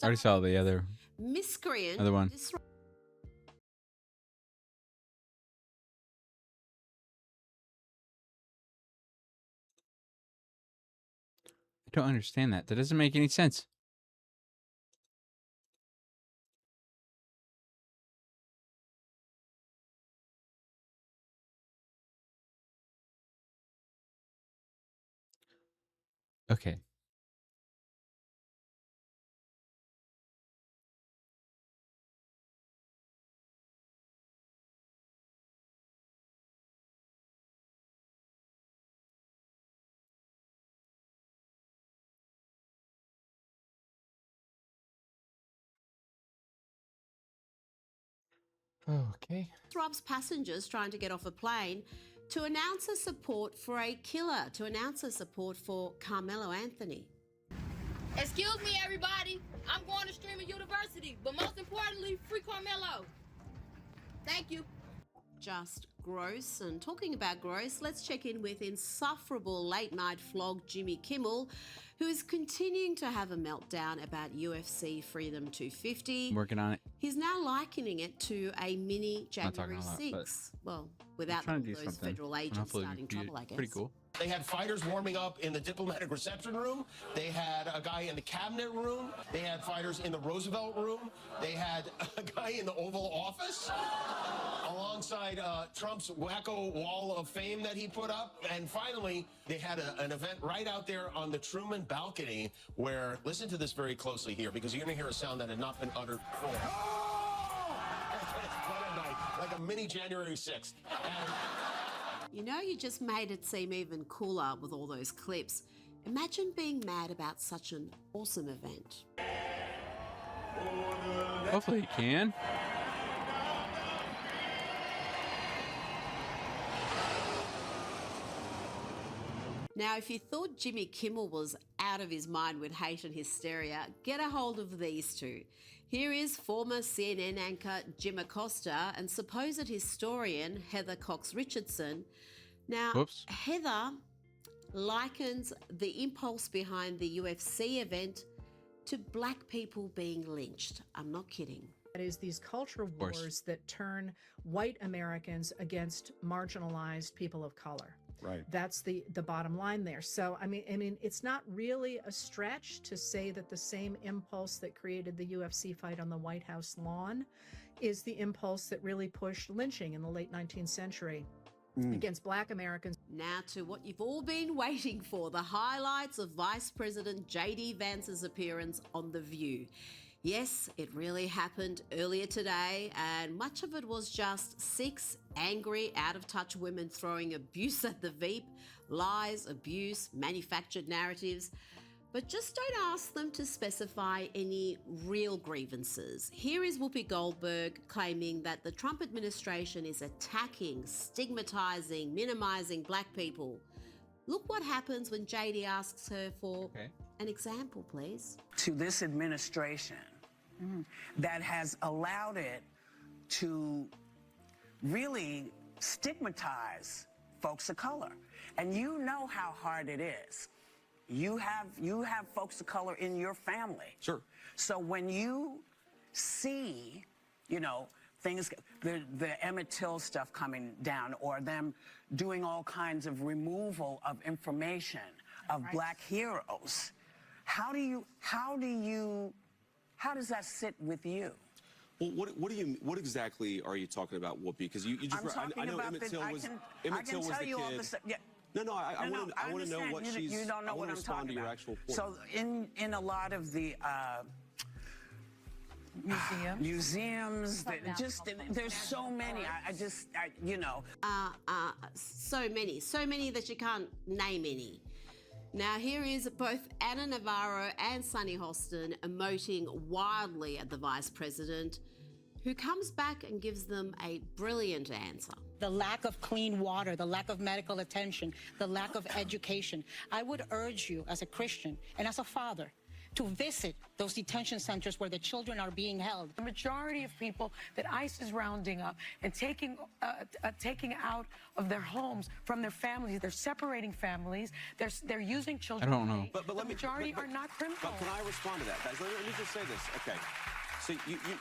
I already saw the miscreant. other one. I don't understand that. That doesn't make any sense. Okay. Okay. Disrupts passengers trying to get off a plane to announce a support for a killer, to announce a support for Carmelo Anthony. Excuse me, everybody. I'm going to Streamer University, but most importantly, free Carmelo. Thank you. Just gross. And talking about gross, let's check in with insufferable late-night flog Jimmy Kimmel, who is continuing to have a meltdown about UFC Freedom 250. I'm working on it. He's now likening it to a mini January 6th. Well, without all those federal agents starting trouble, I guess. Pretty cool. They had fighters warming up in the diplomatic reception room. They had a guy in the cabinet room. They had fighters in the Roosevelt room. They had a guy in the Oval Office alongside Trump's wacko wall of fame that he put up. And finally, they had an event right out there on the Truman balcony where, listen to this very closely here, because you're going to hear a sound that had not been uttered before. Like a mini January 6th. And you know, you just made it seem even cooler with all those clips. Imagine being mad about such an awesome event. Hopefully he can. Now, if you thought Jimmy Kimmel was out of his mind with hate and hysteria, get a hold of these two. Here is former CNN anchor Jim Acosta and supposed historian Heather Cox Richardson. Now, Heather likens the impulse behind the UFC event to black people being lynched. I'm not kidding. That is these culture wars that turn white Americans against marginalized people of color. Right. That's the bottom line there. So, I mean, it's not really a stretch to say that the same impulse that created the UFC fight on the White House lawn is the impulse that really pushed lynching in the late 19th century against black Americans. Now to what you've all been waiting for, the highlights of Vice President J.D. Vance's appearance on The View. Yes, it really happened earlier today, and much of it was just 6 angry, out-of-touch women throwing abuse at the Veep, lies, abuse, manufactured narratives. But just don't ask them to specify any real grievances. Here is Whoopi Goldberg claiming that the Trump administration is attacking, stigmatizing, minimizing black people. Look what happens when JD asks her for an example, please. To this administration that has allowed it to really stigmatize folks of color. And you know how hard it is. You have folks of color in your family. Sure. So when you see, you know, things, the Emmett Till stuff coming down, or them doing all kinds of removal of information of black heroes, how does that sit with you? Well, what exactly are you talking about, Whoopi? Because you just I know Emmett Till was Emmett Till was the kid. No, I want to know what she's. You don't know what I'm talking about. So in a lot of the museums, there's so many. So many that you can't name any. Now here is both Anna Navarro and Sunny Hostin emoting wildly at the Vice President, who comes back and gives them a brilliant answer. The lack of clean water, the lack of medical attention, the lack of education. I would urge you as a Christian and as a father to visit those detention centers where the children are being held. The majority of people that ICE is rounding up and taking out of their homes from their families, they're separating families, they're using children. I don't know. But the majority are not criminals. But can I respond to that, guys? Let me just say this. Okay. So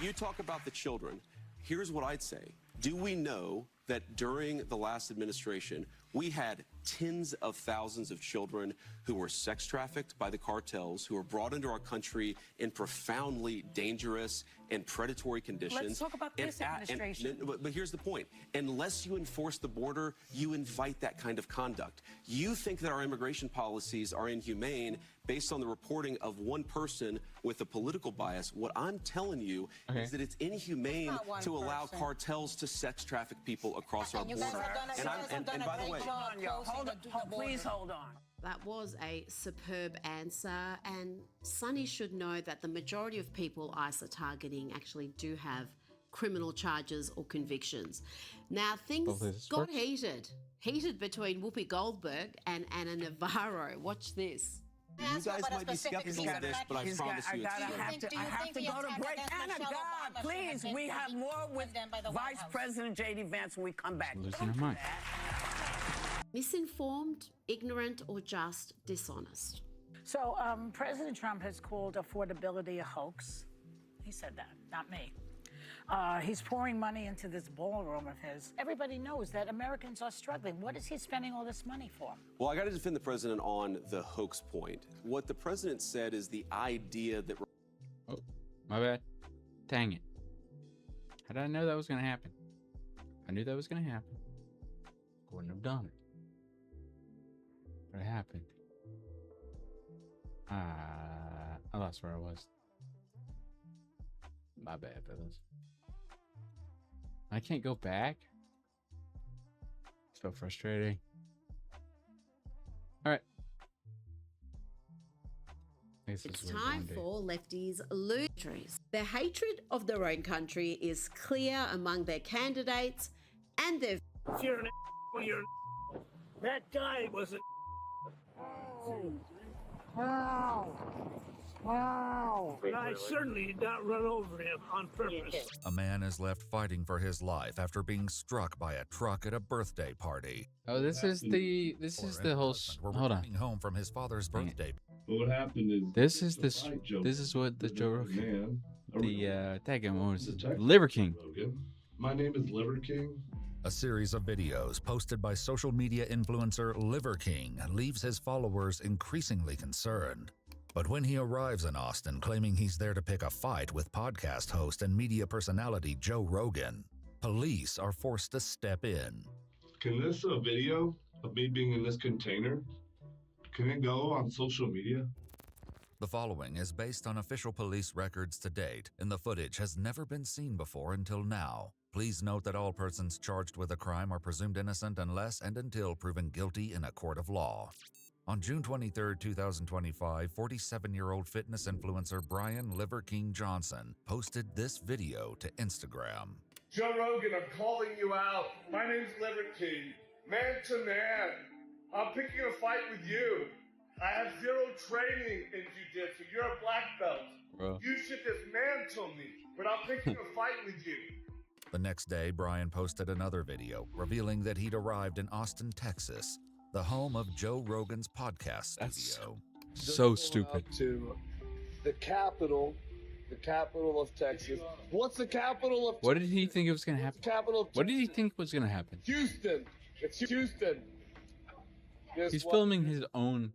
you talk about the children. Here's what I'd say. Do we know that during the last administration, we had tens of thousands of children who were sex trafficked by the cartels, who were brought into our country in profoundly dangerous and predatory conditions? Let's talk about this administration. But here's the point. Unless you enforce the border, you invite that kind of conduct. You think that our immigration policies are inhumane based on the reporting of one person with a political bias. What I'm telling you is that it's inhumane to allow cartels to sex traffic people across our border. And by the way, please hold on. That was a superb answer, and Sonny should know that the majority of people ICE are targeting actually do have criminal charges or convictions. Now, things got heated between Whoopi Goldberg and Anna Navarro. Watch this. You guys might be skeptical of this, but I promise you it's true. I have to go to break. Anna, God, please, we have more with Vice President J.D. Vance when we come back. Losing her mind. Misinformed, ignorant, or just dishonest? So President Trump has called affordability a hoax. He said that, not me. He's pouring money into this ballroom of his. Everybody knows that Americans are struggling. What is he spending all this money for? Well, I got to defend the president on the hoax point. What the president said is the idea that... Oh, my bad. Dang it. How did I know that was going to happen? I knew that was going to happen. Wouldn't have done it. But it happened. I lost where I was. My bad, fellas. I can't go back. So frustrating. All right. It's time for lefties' losers. Their hatred of their own country is clear among their candidates and their... If you're an you're that guy was an Wow. And I certainly did not run over him on purpose. A man is left fighting for his life after being struck by a truck at a birthday party. Oh, this is the whole. Hold on. Home from his father's birthday. But what happened is this is what the Joe Rogan, what was it? Liver King. My name is Liver King. A series of videos posted by social media influencer Liver King leaves his followers increasingly concerned. But when he arrives in Austin claiming he's there to pick a fight with podcast host and media personality Joe Rogan, police are forced to step in. Can this video of me being in this container, can it go on social media? The following is based on official police records to date, and the footage has never been seen before until now. Please note that all persons charged with a crime are presumed innocent unless and until proven guilty in a court of law. On June 23, 2025, 47-year-old fitness influencer Brian Liver King Johnson posted this video to Instagram. Joe Rogan, I'm calling you out. My name's Liver King. Man to man. I'm picking a fight with you. I have zero training in jiu-jitsu. You're a black belt. Bro. You should dismantle me, but I'm picking a fight with you. The next day, Brian posted another video revealing that he'd arrived in Austin, Texas, the home of Joe Rogan's podcast studio. So stupid. To the capital of Texas. What's the capital of? What did he think it was going to happen? Capital of what did he think was going to happen? Houston. It's Houston. He's filming his own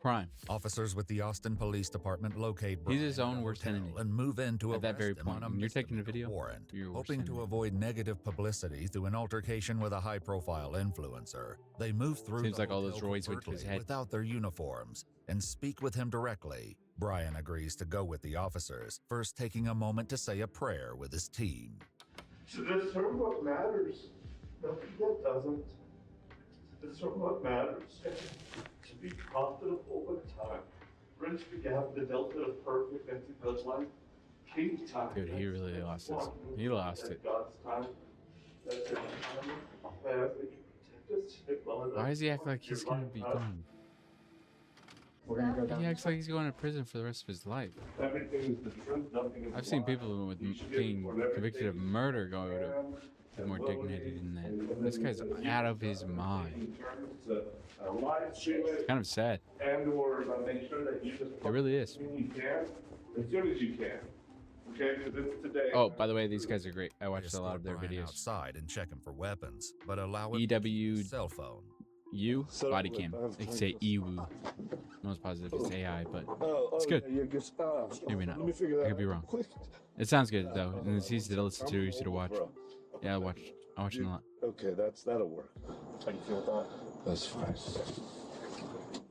crime. Officers with the Austin Police Department locate Brian He's his own worst enemy and move in to at that very him on point. a When you're taking a video, warrant, you're hoping to avoid negative publicity through an altercation with a high-profile influencer. They move through Seems the like all those hotel droids went to his covertly head. without their uniforms and speak with him directly. Brian agrees to go with the officers, first taking a moment to say a prayer with his team. To discern what matters, nothing that doesn't. To discern what matters, to be profitable with time. Bridge the gap, the delta of perfect and to God's life. King time. Dude, he really lost it. He lost it. God's time. That's it. I ask that you protect us. Why does he act like he's going to be gone? We're gonna go down. He acts like he's going to prison for the rest of his life. Everything is the truth, nothing is I've seen lie. people with being convicted of murder go to be more dignified than that. This guy's out of his mind. It's kind of sad. And or make sure that you just It really is. when you can, as soon as you can. Okay, because it's today. Oh, by the way, these guys are great. I watched a lot of their Brian videos. outside and check him for weapons, but allow him EW cell phone. U body cam. They say EWU. Most positive it's AI, but it's good. Maybe not. I could be wrong. It sounds good though, and it's easy to listen to, easy to watch. Yeah, I watch it a lot. Okay, that'll work. How do you feel with that? That's fine.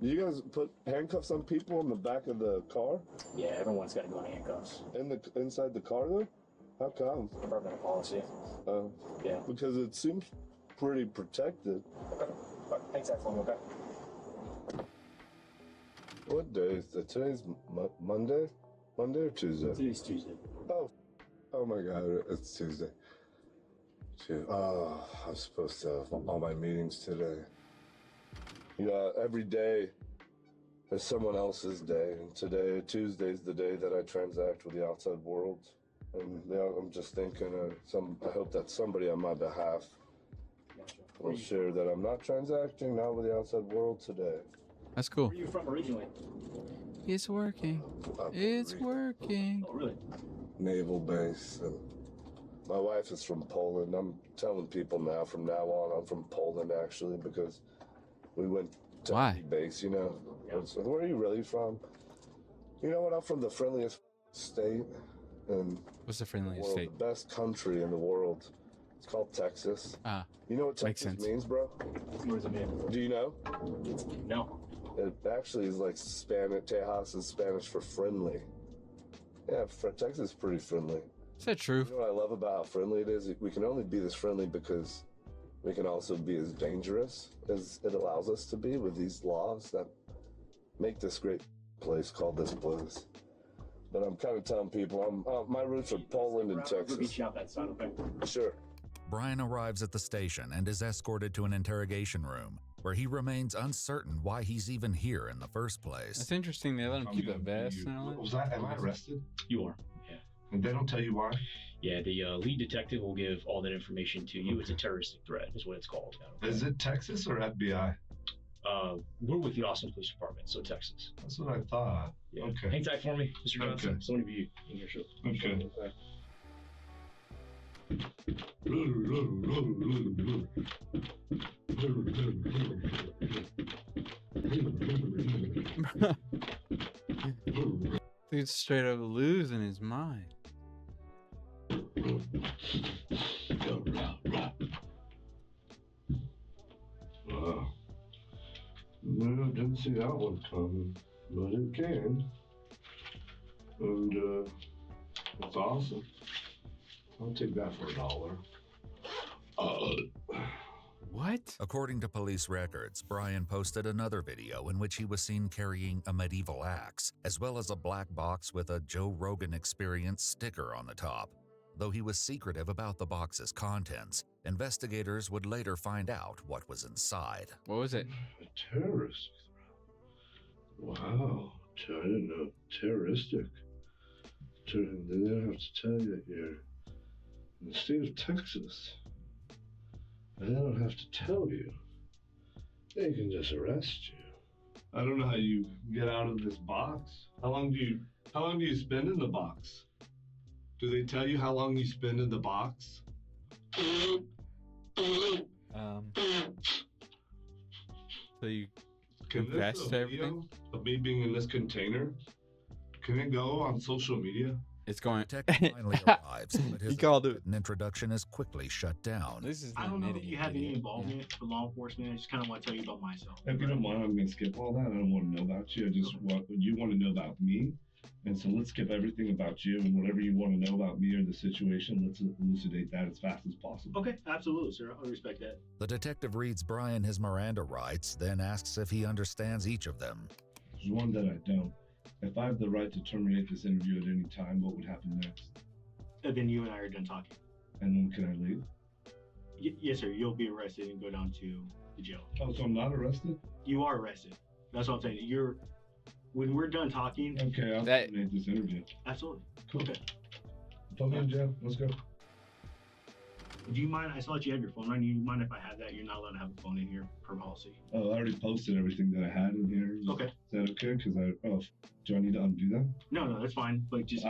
You guys put handcuffs on people in the back of the car? Yeah, everyone's got to go in handcuffs. Inside the car though? How come? Department policy. Yeah. Because it seems pretty protected. Okay. Thanks, Axel. Okay. What day is that? Today's Monday? Monday or Tuesday? Today's Tuesday. Oh my God, it's Tuesday. Oh, I'm supposed to have all my meetings today. You know, every day is someone else's day, and today, Tuesday's the day that I transact with the outside world. And I'm just thinking, I hope that somebody on my behalf will share that I'm not transacting now with the outside world today. That's cool. Where are you from originally? It's working. It's working. Oh, really? Naval base, and my wife is from Poland. I'm telling people now, from now on, I'm from Poland actually, because we went to Why? base, you know. So where are you really from? You know what? I'm from the friendliest state in What's the the friendliest world, state? the best country in the world. It's called Texas. Ah, You know what makes Texas sense. means, bro? What does it mean? Do you know? No. It actually is like Spanish. Tejas is Spanish for friendly. Yeah, Texas is pretty friendly. Is that true? You know what I love about how friendly it is? We can only be this friendly because we can also be as dangerous as it allows us to be with these laws that make this great place called this place. But I'm kind of telling people, my roots are Poland and We'll Texas. meet you out that side, okay? Sure. Brian arrives at the station and is escorted to an interrogation room, where he remains uncertain why he's even here in the first place. That's interesting. They let him keep a vest and all that. Am I arrested? You are, yeah. And they don't tell you why? Yeah, the lead detective will give all that information to you. It's a terroristic threat, is what it's called. Is it Texas or FBI? We're with the Austin Police Department, so Texas. That's what I thought. Yeah. Okay. Hang tight for me, Mr. Johnson. Okay. Someone of you in here, sure. Okay. Dude's straight up losing his mind. Wow. No, didn't see that one coming, but it came. And it's awesome. I'll take that for $1. What? According to police records, Brian posted another video in which he was seen carrying a medieval axe, as well as a black box with a Joe Rogan Experience sticker on the top. Though he was secretive about the box's contents, investigators would later find out what was inside. What was it? A terrorist threat. Wow. I didn't know. Terroristic. They don't have to tell you that you're in the state of Texas. And they don't have to tell you. They can just arrest you. I don't know how you get out of this box. How long do you spend in the box? Do they tell you how long you spend in the box? So you Can confess this to everything? of me being in this container, can it go on social media? It's going. Detective finally arrives, but his He called it. written introduction is quickly shut down. This is I don't know if you have any idiot. involvement with law enforcement. I just kind of want to tell you about myself. If you don't mind, I'm gonna skip all that. I don't want to know about you. I just want you want to know about me. And so let's skip everything about you and whatever you want to know about me or the situation, let's elucidate that as fast as possible. Okay, absolutely, sir. I respect that. The detective reads Brian his Miranda rights, then asks if he understands each of them. There's one that I don't. If I have the right to terminate this interview at any time, what would happen next? And then you and I are done talking. And then can I leave? Yes, sir. You'll be arrested and go down to the jail. Oh, so I'm not arrested? You are arrested. That's what I'm saying. You're when we're done talking. Okay, I'll That- terminate this interview. Absolutely. Cool. Okay. Put me in jail. Let's go. Do you mind? I saw that you have your phone on. Do you mind if I have that? You're not allowed to have a phone in here per policy. Oh, I already posted everything that I had in here. Okay. Is that okay? Because do I need to undo that? No, that's fine. But just